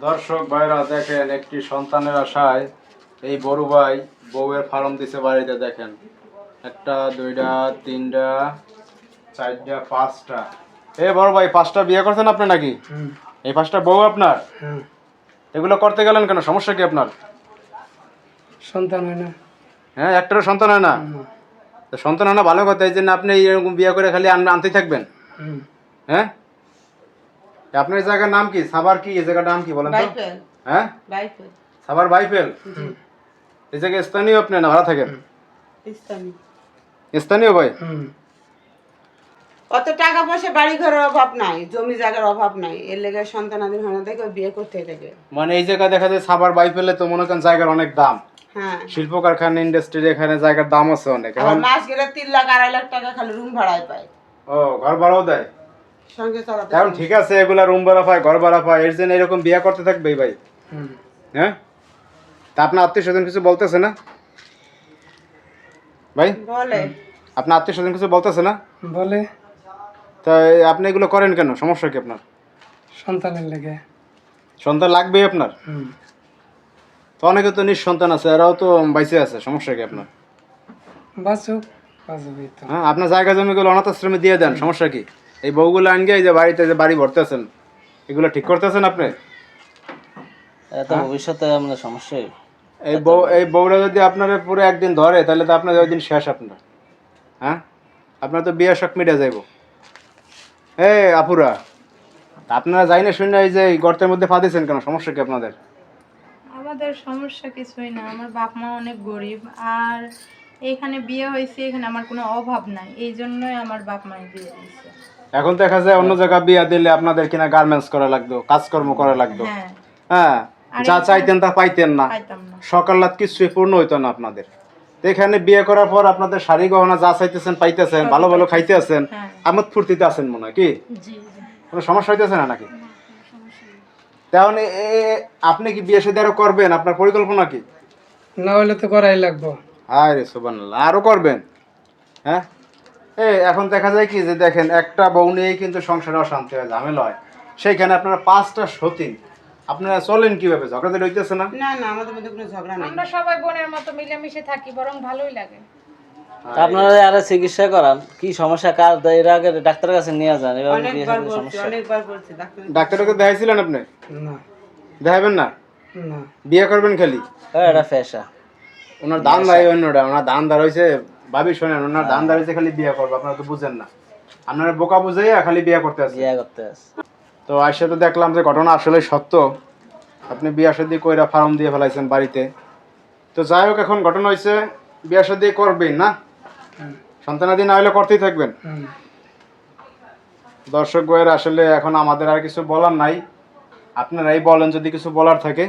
দর্শক ভাইরা দেখেন, একটি সন্তানের আশায় এই বড় ভাই বউয়ের ফার্ম দিছে বাড়িতে। দেখেন, একটা, দুইটা, তিনটা, চারটা, পাঁচটা। এ বড় ভাই, পাঁচটা বিয়ে করছেন আপনি নাকি? এই পাঁচটা বউ আপনার? এগুলো করতে গেলেন কেন? সমস্যা কি আপনার? সন্তান হয় না। হ্যাঁ, একটারও সন্তান হয় না? তো সন্তান হয় না ভালো কথা, এই জন্য আপনি এরকম বিয়ে করে খালি আনতেই থাকবেন? হ্যাঁ, আপনার এই জায়গার নাম কি? সাভার কি? এই জায়গার নাম কি বলেন তো? হ্যাঁ, সাভার বাইফেল। এই জায়গায় স্থানীয় আপনি না ভাড়া থাকেন? স্থানীয় ভাই। অত টাকা পয়সা বাড়ি ঘরের অভাব নাই, জমি জায়গার অভাব নাই, এর লেগে সন্তানাদি হয় না দেখে বিয়ে করতে থাকে। মানে এই জায়গায় দেখা যায় সাভার বাইফেলে তো মনে করেন জায়গার অনেক দাম। হ্যাঁ, শিল্প কারখানা, ইন্ডাস্ট্রি, এখানে জায়গার দাম আছে অনেক। এখন মাস গেলে 3 লাখ 2.5 লাখ টাকা খালি রুম ভাড়ায় পায়। ও, ঘর ভাড়াও দেয়? সঙ্গে চালাতে এখন ঠিক আছে, এগুলা রুম ভাড়া পায়, ঘর ভাড়া পায়, এর জন্য এরকম বিয়ে করতে থাকবে ভাই? হ্যাঁ, তা আপনার আত্মীয় স্বজন কিছু বলতেছে না ভাই? বলে আপনার আত্মীয় স্বজন কিছু বলতেছে না? বলে। তাই আপনি এগুলো করেন কেন? সমস্যা কি আপনার? সন্তানের লেগে। সন্তান লাগবেই আপনার? তো অনেকে তো নিঃসন্তান আছে, এরাও তো বাইসে আছে, সমস্যা কি আপনার? বাঁচুক, বাঁচবেই তো। হ্যাঁ, আপনার জায়গা জমিগুলো অনাথ আশ্রমে দিয়ে দেন, সমস্যা কি? এই বউগুলো আনগে এই যে বাড়িতে যে বাড়ি ভরতেছেন, এগুলো ঠিক করতেছেন আপনি? এত ভবিষ্যতে আমাদের সমস্যা। এই বউরা যদি আপনার পুরো একদিন ধরে, তাহলে তো আপনার ওই দিন শেষ আপনার। হ্যাঁ, আপনার তো বিয়ের শখ মিটে যাইব। আপুরা, আপনারা যাই না শুনে এই যে গর্তের মধ্যে পা দিয়েছেন কেন? সমস্যা কি আপনাদের? আমাদের সমস্যা কিছুই না, আমার বাপ মা অনেক গরিব, আর এখানে বিয়ে হয়েছে, এখানে আমার কোনো অভাব নাই, এই জন্যই আমার বাপ মা বিয়ে দিয়েছে। এখন দেখা যায় অন্য জায়গায় বিয়ে দিলে আপনাদের কিনা গার্মেন্টস করা লাগতো, কাজকর্ম করা লাগতো। হ্যাঁ, হ্যাঁ, যা চাইতেন তা পাইতেন না, পাইতাম না। সকাল রাত কিছুই পূর্ণ হইতো না আপনাদের। তো এখানে বিয়ে করার পর আপনাদের শাড়ি গহনা যা চাইতেছেন পাইতেছেন, ভালো ভালো খাইতে আছেন, হ্যাঁ। আমোদ ফুর্তিতে আছেন মনে হয় কি? জি জি। কোনো সমস্যা হইতেছে না নাকি? তাহলে আপনি কি বিয়ে শাদী আরো করবেন? আপনার পরিকল্পনা কি? না হলে তো করাই লাগবো। আরে সুবহানাল্লাহ, আরো করবেন? হ্যাঁ, এখন দেখা যায় কি যে দেখেন, একটা বউ নিয়েই কিন্তু সংসারে অশান্তি হয়, ঝামেলা হয়। সেইখানে আপনারা 5টা সতীন, আপনারা চলেন কিভাবে? ঝগড়াতে হইতেছে না? না না, আমাদের মধ্যে কোনো ঝগড়া নাই। আমরা সবাই বোনের মতো মিলেমিশে থাকি, বরং ভালোই লাগে। তা আপনারা আরে চিকিৎসা করান, কি সমস্যা কার? এর আগে ডাক্তারের কাছে নিয়ে যান, এভাবে বিয়ে অনেকবার শাদীর বলছি, সমস্যা। অনেকবার বলছি ডাক্তার। ডাক্তারকে দেখাইছিলেন আপনি? না, দেখাবেন না? না। বিয়ে করবেন খালি? এটা পেশা। ওনার দান দাঁড়াই অন্যটা, ওনার দান দাঁড়াইছে ভাবি, শোনেন, ওনার দান দাঁড়াইছে খালি বিয়ে করবো, আপনারা তো বুঝেন না। আপনারা বোকা বুঝাইয়া খালি বিয়ে করতে আসেন। বিয়ে করতে আছে। তো আসে তো দেখলাম যে ঘটনা আসলে সত্য, আপনি বিয়া শাদী কইরা ফার্ম দিয়ে ফেলাইছেন বাড়িতে। তো যাই হোক, এখন ঘটনা হয়েছে বিয়া শাদী করবেন না, সন্তানাদি না হলে করতেই থাকবেন। দর্শক ভাইয়ের আসলে এখন আমাদের আর কিছু বলার নাই, আপনারাই বলেন যদি কিছু বলার থাকে।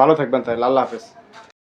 ভালো থাকবেন তাহলে, আল্লাহ হাফেজ।